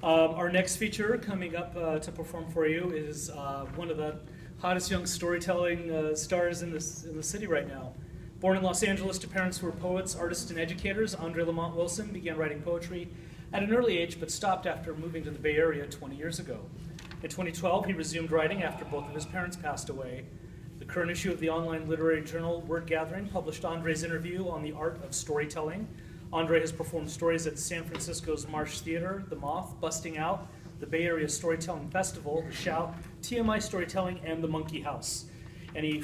Our next feature coming up to perform for you is one of the hottest young storytelling stars in the city right now. Born in Los Angeles to parents who were poets, artists, and educators, Andre Lamont Wilson began writing poetry at an early age, but stopped after moving to the Bay Area 20 years ago. In 2012, he resumed writing after both of his parents passed away. The current issue of the online literary journal Word Gathering published Andre's interview on the art of storytelling. Andre has performed stories at San Francisco's Marsh Theater, The Moth, Busting Out, the Bay Area Storytelling Festival, The Shout, TMI Storytelling, and the Monkey House. And he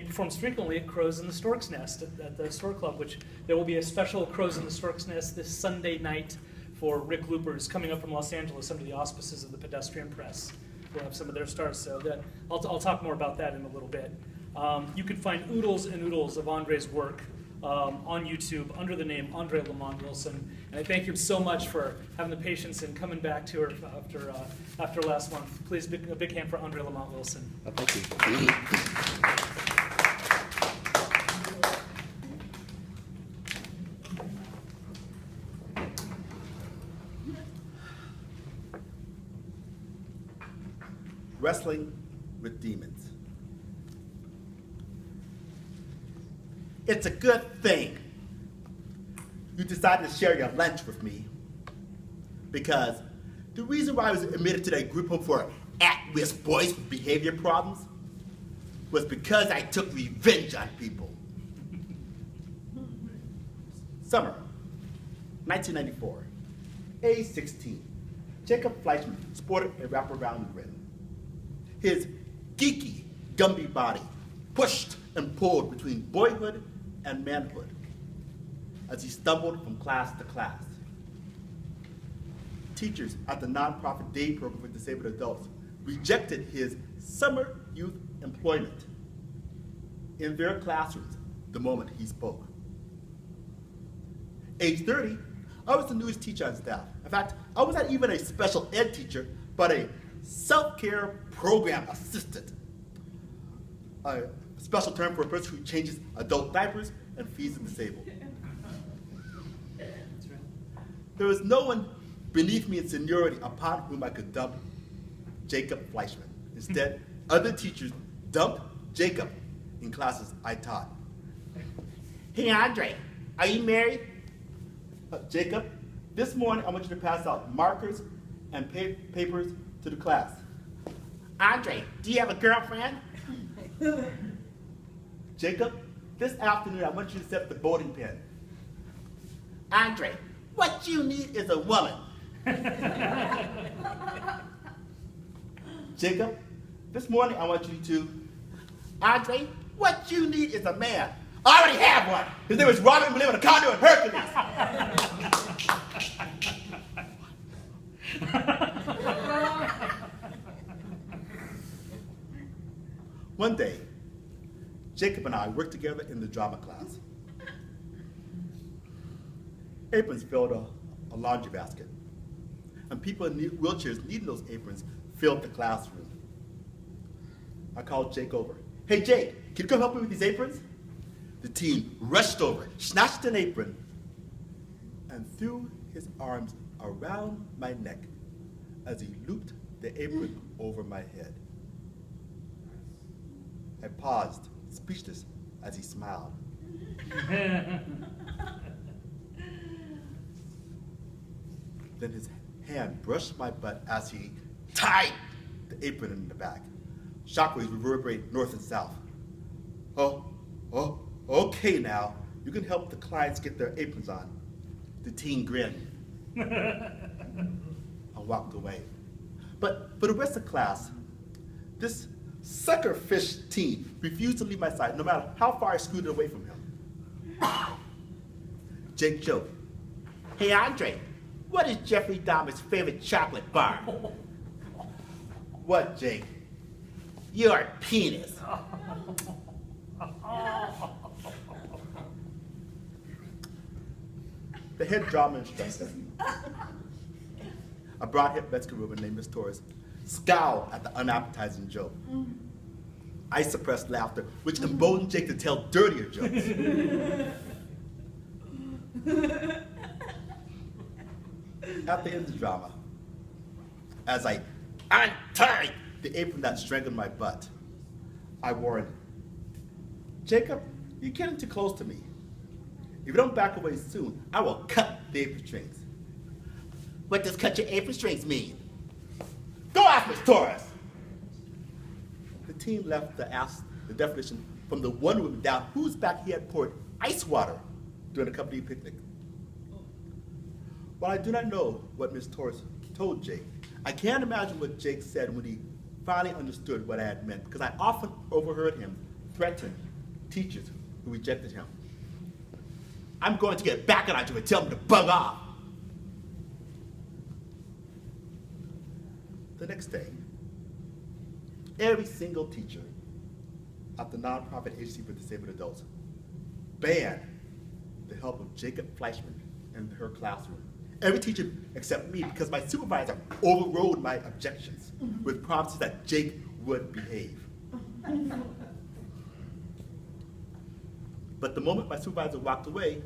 performs frequently at Crows in the Stork's Nest at the Stork Club, which there will be a special Crows in the Stork's Nest this Sunday night for Rick Loopers coming up from Los Angeles under the auspices of the Pedestrian Press. We'll have some of their stars, so I'll talk more about that in a little bit. You can find oodles and oodles of Andre's work on YouTube under the name Andre Lamont Wilson. And I thank him so much for having the patience and coming back to her after last month. Please, a big hand for Andre Lamont Wilson. Oh, thank you. Wrestling with demons. It's a good thing you decided to share your lunch with me, because the reason why I was admitted to that group home for at-risk boys with behavior problems was because I took revenge on people. Summer, 1994, age 16, Jacob Fleischman sported a wraparound grin. His geeky, Gumby body pushed and pulled between boyhood and manhood as he stumbled from class to class. Teachers at the nonprofit day program for disabled adults rejected his summer youth employment in their classrooms the moment he spoke. Age 30, I was the newest teacher on staff. In fact, I was not even a special ed teacher, but a self-care program assistant. A special term for a person who changes adult diapers and feeds the disabled. There was no one beneath me in seniority upon whom I could dump Jacob Fleischman. Instead, other teachers dumped Jacob in classes I taught. Hey, Andre, are you married? Jacob, this morning I want you to pass out markers and papers to the class. Andre, do you have a girlfriend? Jacob, this afternoon I want you to set up the voting pen. Andre, what you need is a woman. Jacob, this morning I want you to, Andre, what you need is a man. I already have one. His name is Robin. We live in a condo in Hercules. One day, Jacob and I worked together in the drama class. Aprons filled a laundry basket, and people in wheelchairs needing those aprons filled the classroom. I called Jake over. Hey, Jake, can you come help me with these aprons? The teen rushed over, snatched an apron, and threw his arms around my neck as he looped the apron over my head. I paused, speechless, as he smiled. Then his hand brushed my butt as he tied the apron in the back. Shockwaves reverberate north and south. Oh, okay now. You can help the clients get their aprons on. The teen grinned. I walked away. But for the rest of the class, this suckerfish teen refused to leave my side, no matter how far I scooted away from him. Jake joked. Hey, Andre, what is Jeffrey Dahmer's favorite chocolate bar? What, Jake? Your penis. The head drama instructor, a broad-hipped Mexican woman named Miss Torres, scowled at the unappetizing joke. I suppressed laughter, which emboldened Jake to tell dirtier jokes. At the end of the drama, as I untied the apron that strangled my butt. I warned, Jacob, you're getting too close to me. If you don't back away soon, I will cut the apron strings. What does cut your apron strings mean? Go ask Miss Torres. The team left to ask the definition from the one woman down whose back he had poured ice water during a company picnic. While I do not know what Miss Torres told Jake, I can't imagine what Jake said when he finally understood what I had meant, because I often overheard him threaten teachers who rejected him. I'm going to get back at you and tell them to bug off. The next day, every single teacher at the nonprofit agency for disabled adults banned the help of Jacob Fleischman in her classroom. Every teacher except me, because my supervisor overrode my objections with promises that Jake would behave. But the moment my supervisor walked away,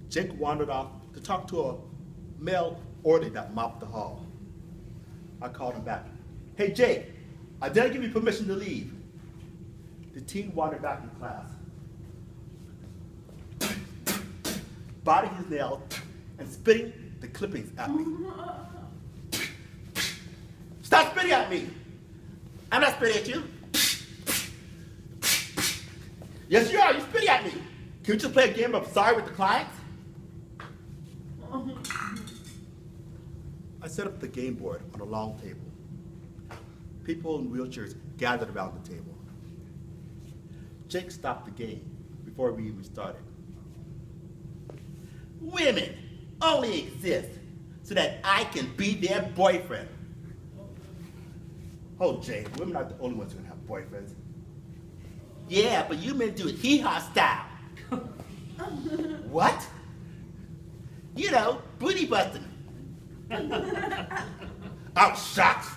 Jake wandered off to talk to a male orderly that mopped the hall. I called him back. Hey, Jake, I didn't give you permission to leave. The teen wandered back in class, biting his nails and spitting the clippings at me. Stop spitting at me! I'm not spitting at you. Yes, you are. You're spitting at me. Can we just play a game of sorry with the clients? I set up the game board on a long table. People in wheelchairs gathered around the table. Jake stopped the game before we even started. Women only exist so that I can be their boyfriend. Oh, Jake, women aren't the only ones who can have boyfriends. Yeah, but you men do it hee-haw style. What? You know, booty busting. Oh, shucks.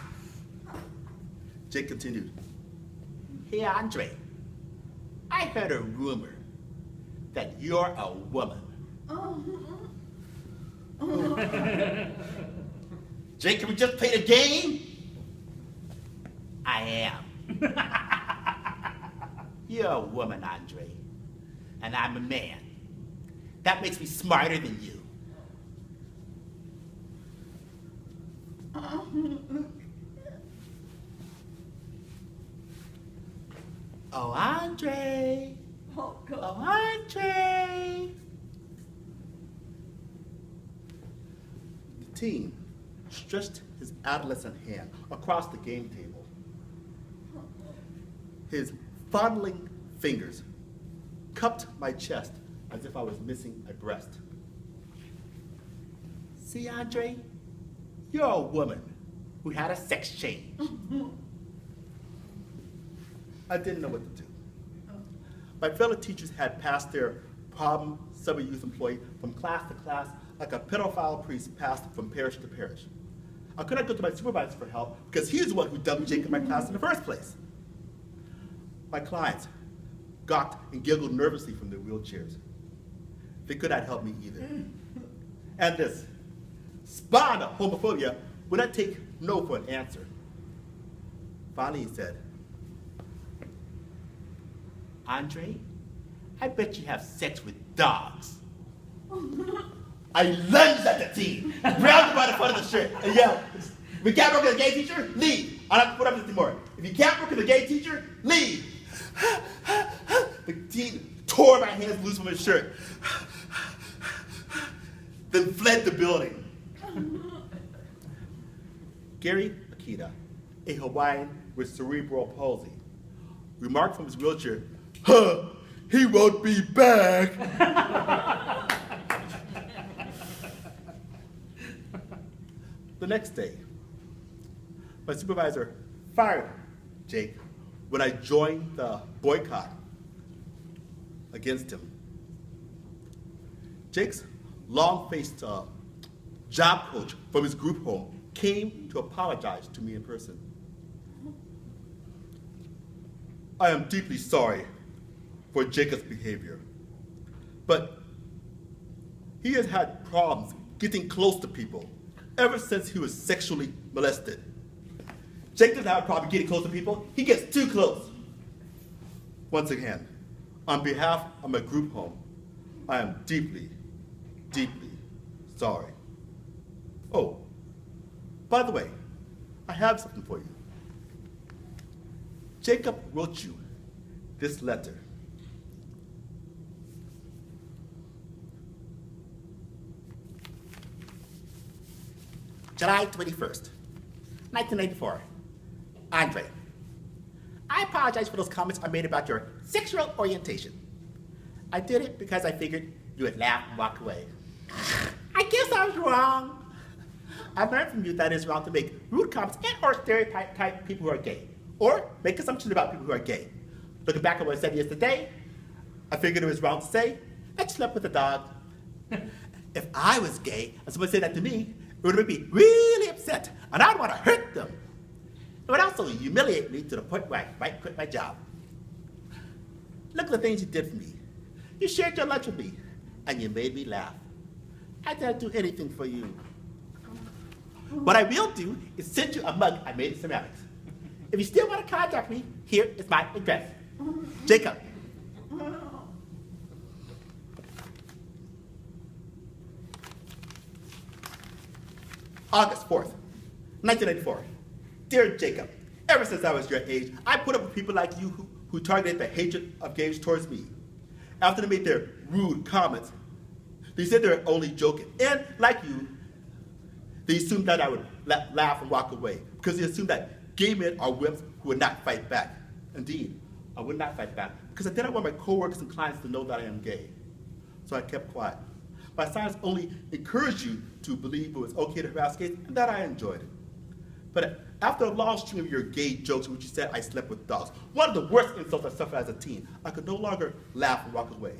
Jake continued. Hey, Andre, I heard a rumor that you're a woman. Jake, can we just play the game? I am. You're a woman, Andre, and I'm a man. That makes me smarter than you. Oh, Andre. Oh, Andre. The teen stretched his adolescent hand across the game table. His fondling fingers cupped my chest as if I was missing a breast. See, Andre, you're a woman who had a sex change. I didn't know what to do. My fellow teachers had passed their problem summer youth employee from class to class like a pedophile priest passed from parish to parish. I couldn't go to my supervisor for help because he was the one who dumped Jake in my class in the first place. My clients gawked and giggled nervously from their wheelchairs. They could not help me either. And this spawn of homophobia would not take no for an answer. Finally, he said, Andre, I bet you have sex with dogs. I lunged at the teen, grabbed him by the front of the shirt, and yelled, if you can't work with a gay teacher, leave. I don't have to put up with this anymore. If you can't work with a gay teacher, leave. The teen tore my hands loose from his shirt, then fled the building. Gary Akita, a Hawaiian with cerebral palsy, remarked from his wheelchair, he won't be back. The next day, my supervisor fired Jake when I joined the boycott against him. Jake's long-faced job coach from his group home came to apologize to me in person. I am deeply sorry for Jacob's behavior, but he has had problems getting close to people. ever since he was sexually molested. Jake doesn't have a problem getting close to people. He gets too close. Once again, on behalf of my group home, I am deeply, deeply sorry. Oh, by the way, I have something for you. Jacob wrote you this letter. July 21st, 1994. Andre, I apologize for those comments I made about your sexual orientation. I did it because I figured you would laugh and walk away. I guess I was wrong. I've learned from you that it's wrong to make rude comments and or stereotype people who are gay, or make assumptions about people who are gay. Looking back at what I said yesterday, I figured it was wrong to say, I slept with a dog. If I was gay and someone said that to me, it would make me really upset, and I'd want to hurt them. It would also humiliate me to the point where I might quit my job. Look at the things you did for me. You shared your lunch with me, and you made me laugh. I didn't do anything for you. What I will do is send you a mug I made in ceramics. If you still want to contact me, here is my address. Jacob. August 4th, 1984. Dear Jacob, ever since I was your age, I put up with people like you who targeted the hatred of gays towards me. After they made their rude comments, they said they were only joking. And like you, they assumed that I would laugh and walk away because they assumed that gay men are wimps who would not fight back. Indeed, I would not fight back because I didn't want my coworkers and clients to know that I am gay. So I kept quiet. My silence only encouraged you to believe it was okay to harass gays and that I enjoyed it. But after a long string of your gay jokes in which you said I slept with dogs, one of the worst insults I suffered as a teen, I could no longer laugh and walk away.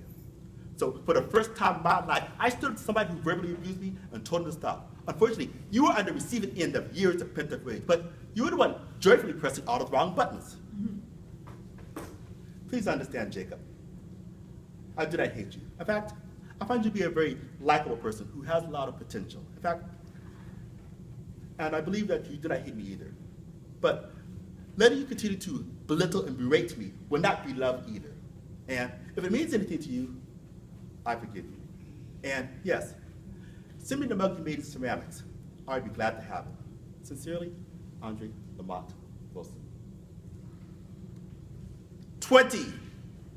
So for the first time in my life, I stood up to somebody who verbally abused me and told him to stop. Unfortunately, you were on the receiving end of years of pent-up rage, but you were the one joyfully pressing all the wrong buttons. Please understand, Jacob. I do not hate you. In fact, I find you to be a very likable person who has a lot of potential. In fact, and I believe that you do not hate me either. But letting you continue to belittle and berate me will not be love either. And if it means anything to you, I forgive you. And yes, send me the mug you made in ceramics. I'd be glad to have it. Sincerely, Andre Lamont Wilson. 20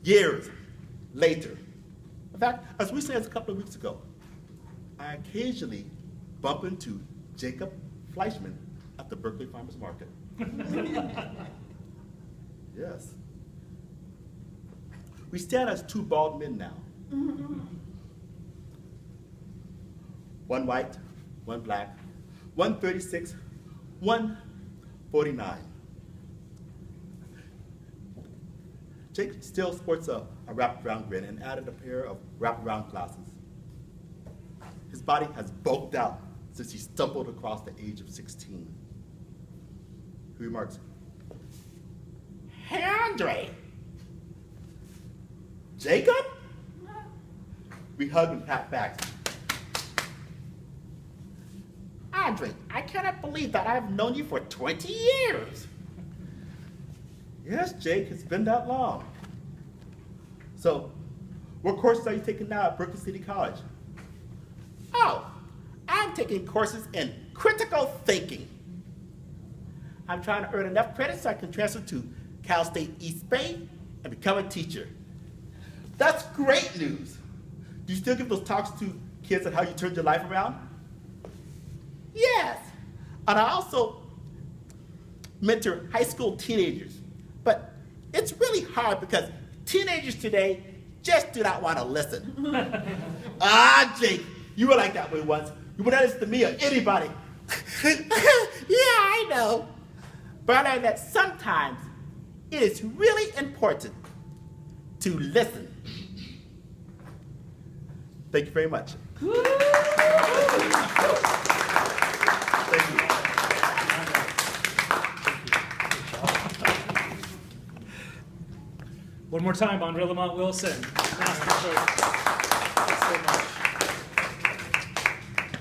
years later. In fact, as recently as a couple of weeks ago, I occasionally bump into Jacob Fleischman at the Berkeley Farmers Market. Yes. We stand as two bald men now. One white, one black, 136, 149. Jake still sports a wraparound grin and added a pair of wraparound glasses. His body has bulked out since he stumbled across the age of 16. He remarks, Hey, Andre. Jacob? We hug and pat back. Andre, I cannot believe that I've known you for 20 years. Yes, Jake, it's been that long. So, what courses are you taking now at Berkeley City College? Oh, I'm taking courses in critical thinking. I'm trying to earn enough credits so I can transfer to Cal State East Bay and become a teacher. That's great news. Do you still give those talks to kids on how you turned your life around? Yes, and I also mentor high school teenagers. But it's really hard because teenagers today just do not want to listen. Jake, you were like that way once. You would not listen to me or anybody. Yeah, I know. But I learned that sometimes it is really important to listen. Thank you very much. Thank you. One more time, Andre Lamont Wilson. Master choice.